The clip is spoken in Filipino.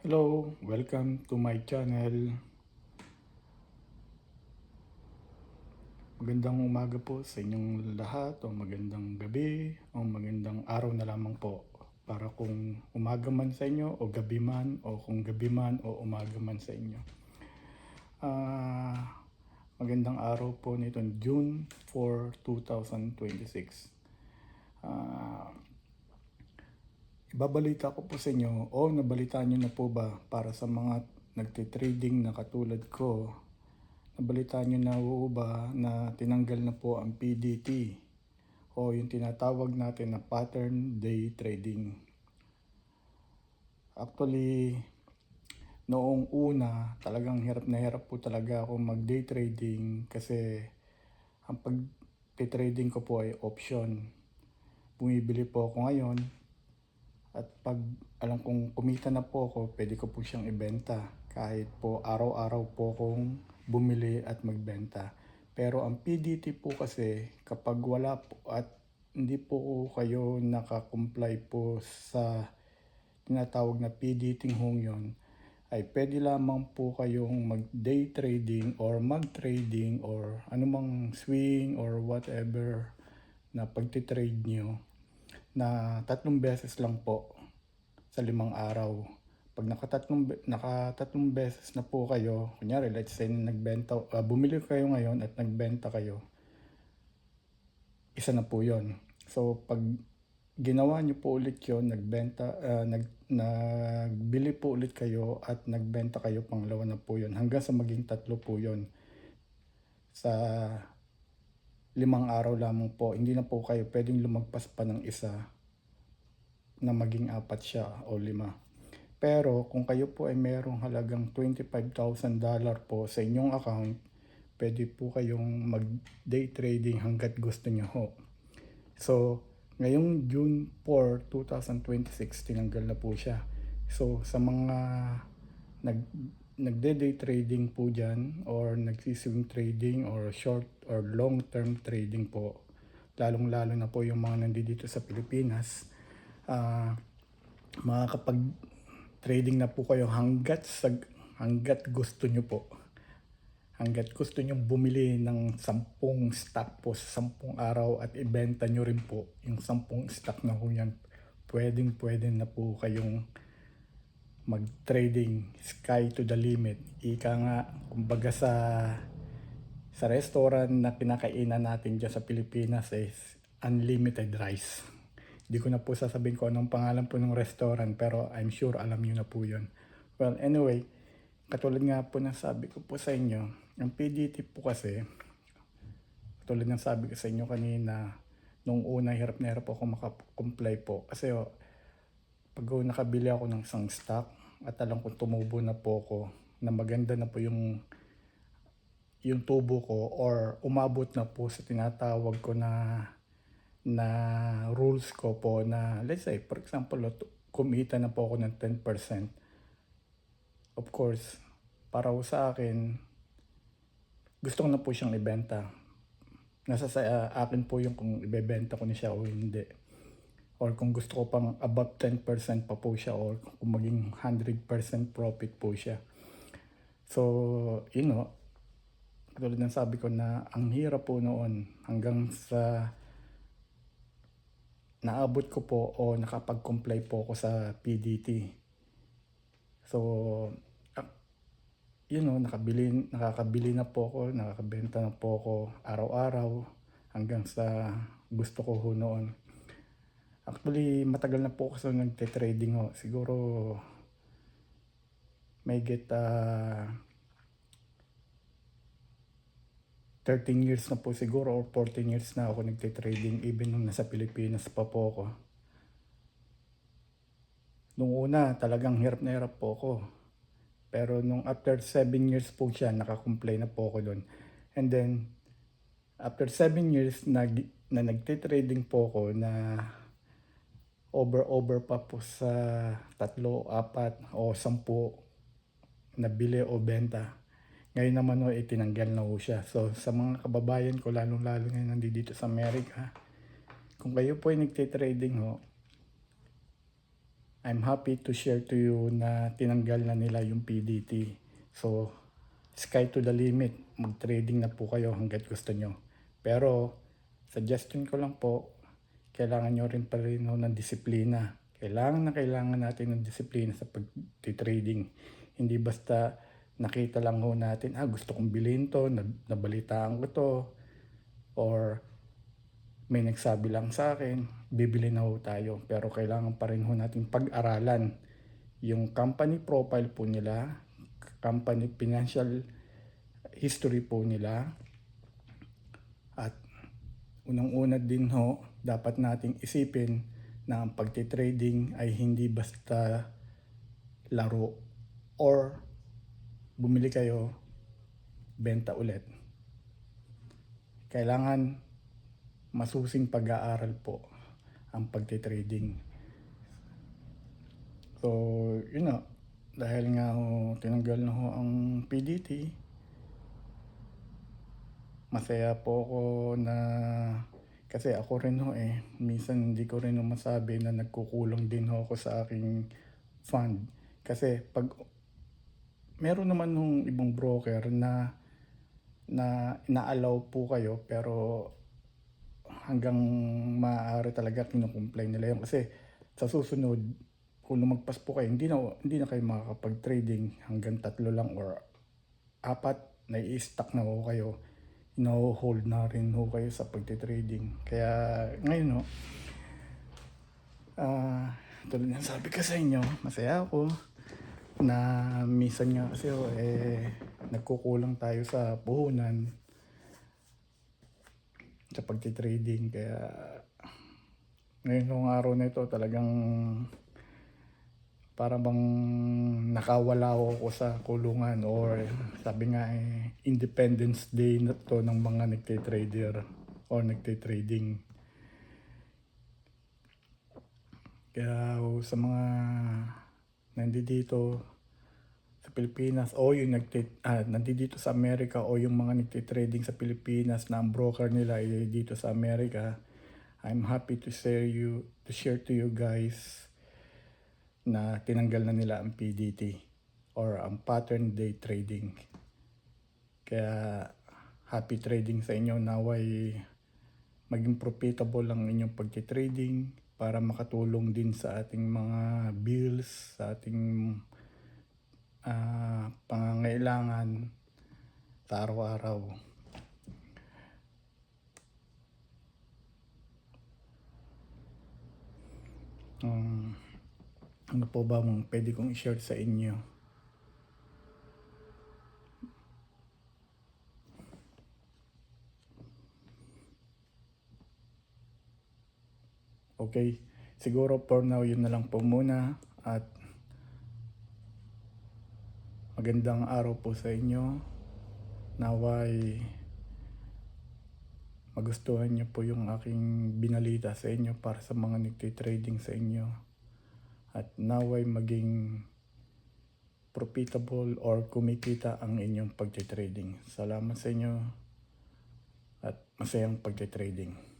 Hello, welcome to my channel. Magandang umaga po sa inyong lahat o magandang gabi o magandang araw na lamang po. Para kung umaga man sa inyo o gabi man o kung gabi man o umaga man sa inyo. Magandang araw po nitong June 4, 2026. Ah, Ibabalita ko po sa inyo o nabalitaan nyo na po ba para sa mga nagtitrading na katulad ko. Nabalitaan nyo na po ba na tinanggal na po ang PDT o yung tinatawag natin na pattern day trading. Actually, noong una talagang hirap na hirap po talaga ako mag day trading kasi ang pag-trading ko po ay option. Bumibili po ako ngayon at pag alam kong kumita na po ako, pwede ko po siyang ibenta kahit po araw-araw po kong bumili at magbenta. Pero ang PDT po kasi kapag wala po at hindi po kayo nakakomply po sa tinatawag na PDT hong yon, ay pwede lamang po kayong mag day trading or mag trading or anumang swing or whatever na pagtitrade nyo na 3 beses lang po sa 5 araw. Pag nakatatlong beses na po kayo, kunyari let's say bumili kayo ngayon at nagbenta kayo, isa na po yon. So pag ginawa nyo po ulit yon, nagbili po ulit kayo at nagbenta kayo, pangalawa na po yon hanggang sa maging 3 po yon sa 5 araw lamang po. Hindi na po kayo pwedeng lumagpas pa ng isa na maging 4 siya o 5. Pero kung kayo po ay merong halagang $25,000 po sa inyong account, pwede po kayong mag day trading hanggat gusto nyo ho. So, ngayong June 4, 2026, tinanggal na po siya. So, sa mga nagde-day trading po dyan or nagsiswing trading or short or long term trading po, lalong-lalo na po yung mga nandito sa Pilipinas, makakapag-trading na po kayo hanggat gusto nyo po. Hanggat gusto nyo bumili ng 10 stock po sa 10 araw at ibenta nyo rin po yung 10 stock na po yan, pwede na po kayong mag-trading, sky to the limit. Ika nga, kumbaga sa restaurant na pinakainan natin dyan sa Pilipinas is unlimited rice. Hindi ko na po sasabihin ko anong pangalan po ng restaurant, pero I'm sure alam niyo na po yun. Well, anyway, katulad nga po ng sabi ko po sa inyo, ang PDT po kasi, katulad ng sabi ko sa inyo kanina, nung una hirap na hirap ako makakomply po. Kasi pag nakabili ako ng isang stock at alam kong tumubo na po ako, na maganda na po yung tubo ko or umabot na po sa tinatawag ko na rules ko po na let's say for example kumita na po ako ng 10%. Of course, para sa akin, gusto ko na po siyang ibenta. Nasa sa akin po yung kung ibebenta ko na siya o hindi. Or kung gusto ko pang above 10% pa po siya or kung maging 100% profit po siya. So, katulad ng sabi ko na ang hirap po noon hanggang sa naabot ko po o nakapag-comply po ako sa PDT. So, nakakabili na po ako, nakakabenta na po ako araw-araw hanggang sa gusto ko ho noon. Actually, matagal na po ako sa nagte-trading ho. Siguro may 13 years na po siguro or 14 years na ako nagte-trading even nung nasa Pilipinas pa po ako. Nung una, talagang hirap na hirap po ako. Pero nung after 7 years po siya, nakakomplay na po ako doon. And then, after 7 years na nagte-trading po ako na over pa po sa 3, 4 o 10 na bili o benta. Ngayon naman itinanggal na ho siya. So sa mga kababayan ko, lalong-lalo na nandito sa Amerika, kung kayo po ay nagte-trading ho, I'm happy to share to you na tinanggal na nila yung PDT. So, sky to the limit. Mag-trading na po kayo hanggat gusto nyo. Pero, suggestion ko lang po, kailangan nyo rin pa rin ng disiplina. Kailangan natin ng disiplina sa pag-trading. Hindi basta nakita lang ho natin, gusto kong bilhin to, nabalitaan ko to, or may nagsabi lang sa akin, bibili na ho tayo. Pero kailangan pa rin ho natin pag-aralan yung company profile po nila, company financial history po nila. At unang-una din ho, dapat nating isipin na ang pagtitrading ay hindi basta laro or bumili kayo, benta ulit. Kailangan masusing pag-aaral po ang pagtitrading. So, yun na. Dahil nga ho, tinanggal na ho ang PDT, masaya po ako na kasi ako rin ho minsan hindi ko rin masabi na nagkukulang din ho ako sa aking fund. Kasi pag meron naman nung ibang broker na ina-allow po kayo pero hanggang maaari talaga kinukomplain nila yun. Kasi sa susunod, kung lumagpas po kayo, hindi na kayo makakapag-trading hanggang 3 lang or 4, nai-stack na ho kayo. Ino-hold na rin ho kayo sa pagtitrading. Kaya ngayon ho, tulad ng sabi ko sa inyo, masaya ako na minsan nga kasi ho, nagkukulang tayo sa puhunan sa pagtitrading. Kaya ngayon nung araw na ito talagang para bang nakawala ako sa kulungan, or sabi nga Independence Day na to ng mga nagtitrader or nagtitrading. Kaya sa mga nandito sa Pilipinas o yung nandito sa Amerika o yung mga nagtitrading sa Pilipinas na ang broker nila ay dito sa Amerika, I'm happy to share to you guys na tinanggal na nila ang PDT or ang pattern day trading. Kaya happy trading sa inyo. Naway maging profitable ang inyong pagtitrading para makatulong din sa ating mga bills, sa ating pangangailangan sa araw-araw. Ano po ba mong pwede kong i-share sa inyo? Okay, siguro for now yun na lang po muna, at magandang araw po sa inyo. Naway magustuhan niyo po yung aking binalita sa inyo para sa mga nagtitrading sa inyo. At naway maging profitable or kumikita ang inyong pagtitrading. Salamat sa inyo at masayang pagtitrading.